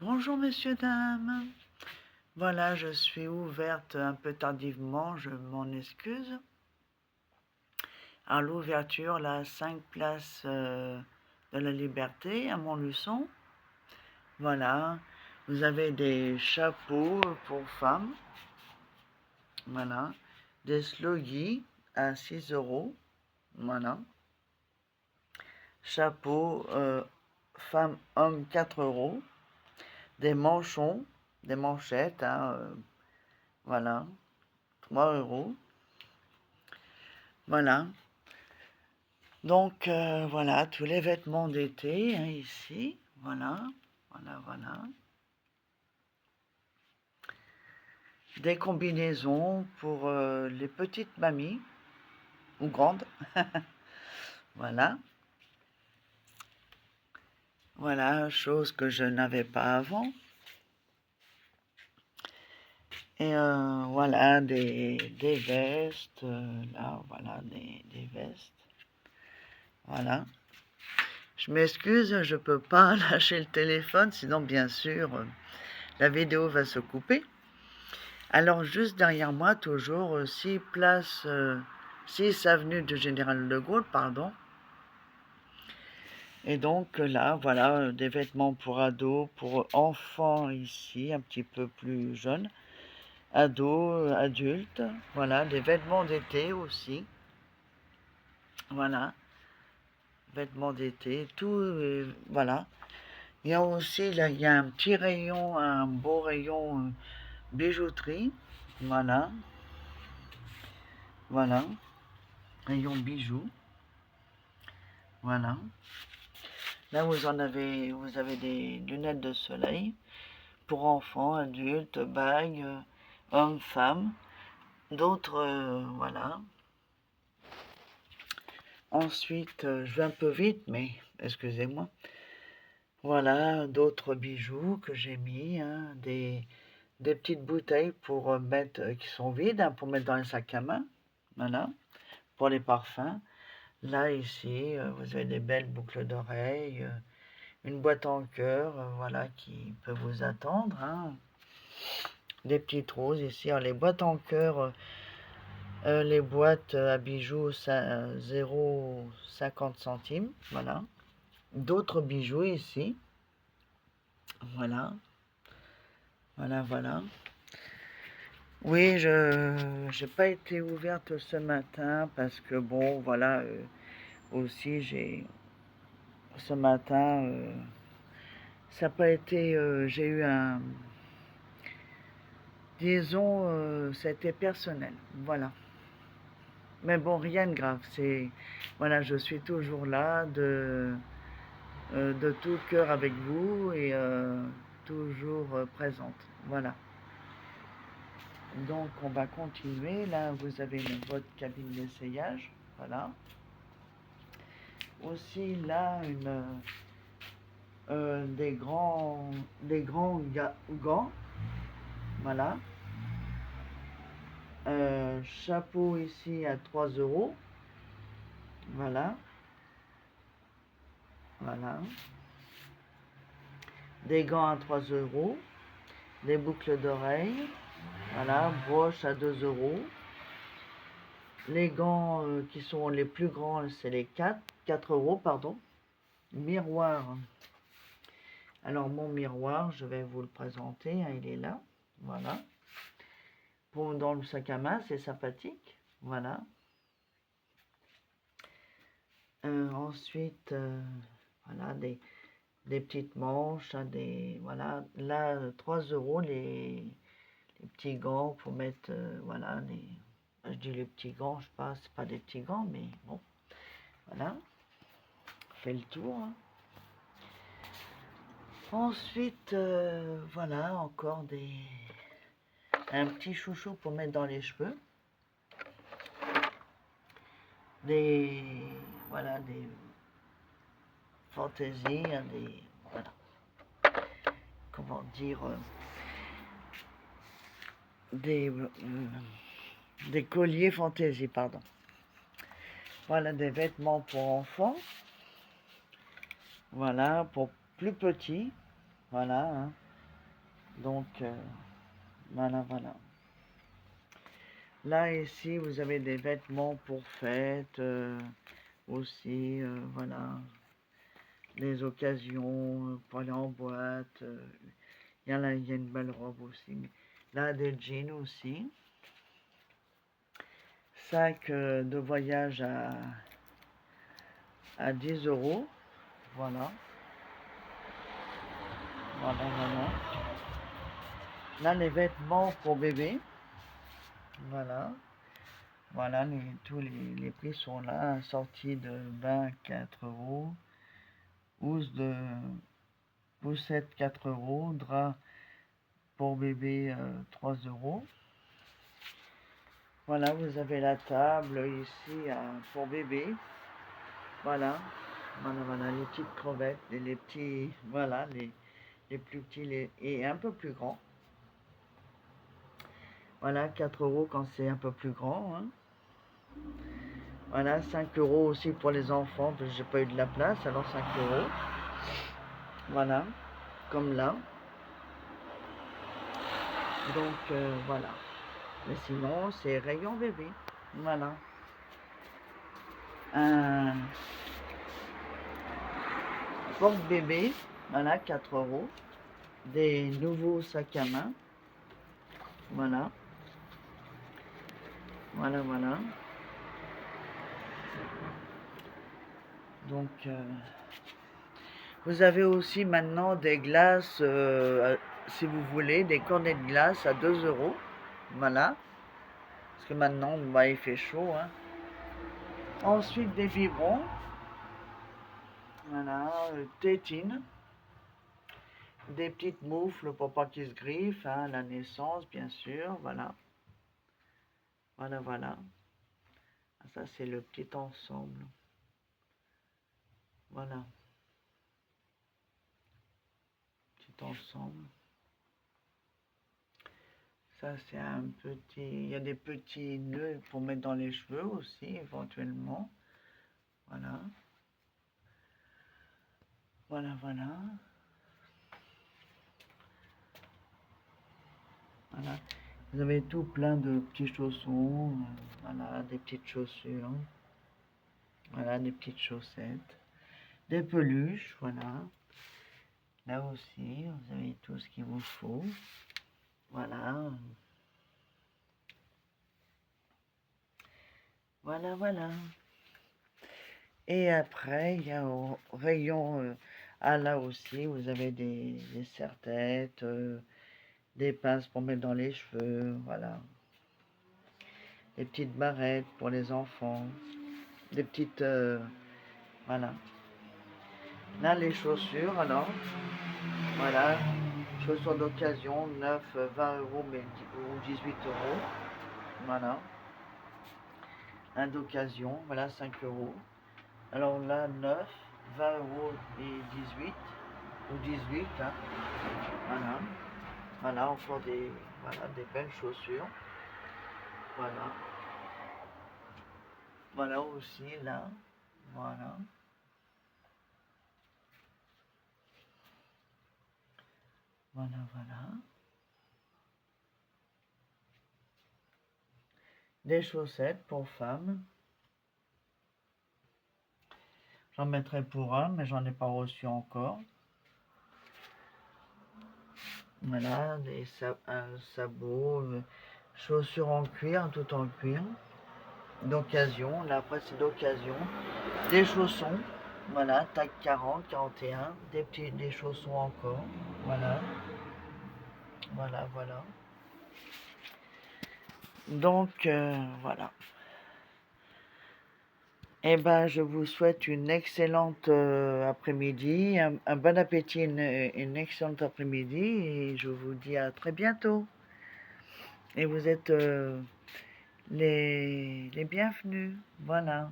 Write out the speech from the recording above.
Bonjour messieurs, dames. Voilà, je suis ouverte un peu tardivement, je m'en excuse. À l'ouverture, la 5 place de la Liberté à Montluçon. Voilà, vous avez des chapeaux pour femmes. Voilà, des sloggies à 6 euros. Voilà. Chapeau femme, homme 4 euros. Des manchons, des manchettes, hein, voilà, 3 euros. Voilà. Donc, voilà, tous les vêtements d'été, hein, ici. Voilà, voilà. Des combinaisons pour les petites mamies, ou grandes. Voilà. Voilà, chose que je n'avais pas avant. Et voilà, des vestes. Là, voilà, des vestes. Voilà. Je m'excuse, je peux pas lâcher le téléphone, sinon, bien sûr, la vidéo va se couper. Alors, juste derrière moi, toujours 6 avenue du Général de Gaulle, pardon. Et donc là, voilà, des vêtements pour ados, pour enfants ici, un petit peu plus jeunes, ados, adultes, voilà, des vêtements d'été aussi. Voilà, vêtements d'été, tout, voilà. Il y a aussi, là, il y a un petit rayon, un beau rayon bijouterie, voilà, voilà, rayon bijoux, voilà. Là, vous avez des lunettes de soleil pour enfants, adultes, bagues, hommes, femmes, d'autres, voilà. Ensuite, je vais un peu vite, mais excusez-moi. Voilà, d'autres bijoux que j'ai mis, hein, des petites bouteilles pour mettre, qui sont vides, hein, pour mettre dans les sacs à main, voilà, pour les parfums. Là, ici, vous avez des belles boucles d'oreilles, une boîte en cœur, voilà, qui peut vous attendre, hein. Des petites roses ici. Alors, les boîtes en cœur, les boîtes à bijoux, 0,50 centimes, voilà. D'autres bijoux ici, voilà, voilà. Oui, je n'ai pas été ouverte ce matin parce que bon, voilà, aussi ce matin, ça n'a pas été, j'ai eu un, disons, ça a été personnel, voilà. Mais bon, rien de grave, voilà, je suis toujours là de tout cœur avec vous et toujours présente, voilà. Donc, on va continuer, là, vous avez votre cabine d'essayage, voilà. Aussi, là, des grands gants, voilà. Chapeau ici à 3 euros, voilà. Des gants à 3 euros, des boucles d'oreilles, voilà, broche à 2 euros. Les gants qui sont les plus grands, c'est les 4 euros, pardon. Miroir. Alors, mon miroir, je vais vous le présenter, hein, il est là, voilà. Dans le sac à main, c'est sympathique, voilà. Ensuite, voilà, des petites manches, hein, voilà, là, 3 euros, les petits gants pour mettre, voilà, je dis les petits gants, je sais pas, c'est pas des petits gants, mais bon, voilà, fait le tour, hein. Ensuite, voilà, encore un petit chouchou pour mettre dans les cheveux, voilà, des fantaisies, hein, voilà, comment dire, des colliers fantaisie, pardon. Voilà, des vêtements pour enfants. Voilà, pour plus petits. Voilà, hein. Donc, voilà, voilà. Là, ici, vous avez des vêtements pour fête, aussi, voilà. Les occasions pour aller en boîte. Il y a une belle robe aussi. Mais là, des jeans aussi. Sac de voyage à 10 euros. Voilà. Voilà, voilà. Là, les vêtements pour bébé. Voilà. Voilà, tous les prix sont là. Sortie de 24 euros. Poussette 4 euros. Drap pour bébé 3 euros. Voilà, vous avez la table ici pour bébé. Voilà. Voilà, voilà, les petites crevettes, les petits, voilà, les plus petits et un peu plus grands. Voilà, 4 euros quand c'est un peu plus grand. Hein. Voilà, 5 euros aussi pour les enfants, parce que j'ai pas eu de la place, alors 5 euros. Voilà, comme là. Donc, voilà. Mais sinon, c'est rayon bébé. Voilà. Un porte-bébé, voilà, 4 euros. Des nouveaux sacs à main. Voilà. Voilà, voilà. Donc, vous avez aussi maintenant des glaces, si vous voulez, des cornets de glace à 2 euros. Voilà. Parce que maintenant, bah, il fait chaud. Hein. Ensuite, des biberons. Voilà. Tétine. Des petites moufles pour pas qu'ils se griffent. Hein, la naissance, bien sûr. Voilà. Voilà, voilà. Ça, c'est le petit ensemble. Voilà. Petit ensemble. Ça, c'est un petit... Il y a des petits nœuds pour mettre dans les cheveux aussi, éventuellement. Voilà. Voilà, voilà. Voilà. Vous avez tout plein de petits chaussons. Voilà, des petites chaussures. Voilà, des petites chaussettes. Des peluches, voilà. Là aussi, vous avez tout ce qu'il vous faut. Voilà. Voilà, voilà. Et après, il y a au rayon là aussi, vous avez des serre-têtes, des pinces pour mettre dans les cheveux, voilà. Des petites barrettes pour les enfants, des petites, voilà. Là, les chaussures, alors, voilà, chaussures d'occasion, 9, 20 euros, mais, ou 18 euros, voilà. Un d'occasion, voilà, 5 euros. Alors là, 9, 20 euros et 18, ou 18, hein, voilà. Voilà, encore des belles chaussures. Voilà. Voilà aussi, là. Voilà. Voilà, voilà. Des chaussettes pour femmes. J'en mettrai pour un, mais j'en ai pas reçu encore. Voilà, un sabot, chaussures en cuir, tout en cuir. D'occasion, là après c'est d'occasion. Des chaussons, voilà, tac 40, 41. Des chaussons encore. Voilà. Voilà, voilà. Donc, voilà. Eh ben, je vous souhaite une excellente après-midi, un bon appétit, une excellente après-midi, et je vous dis à très bientôt. Et vous êtes les bienvenus. Voilà.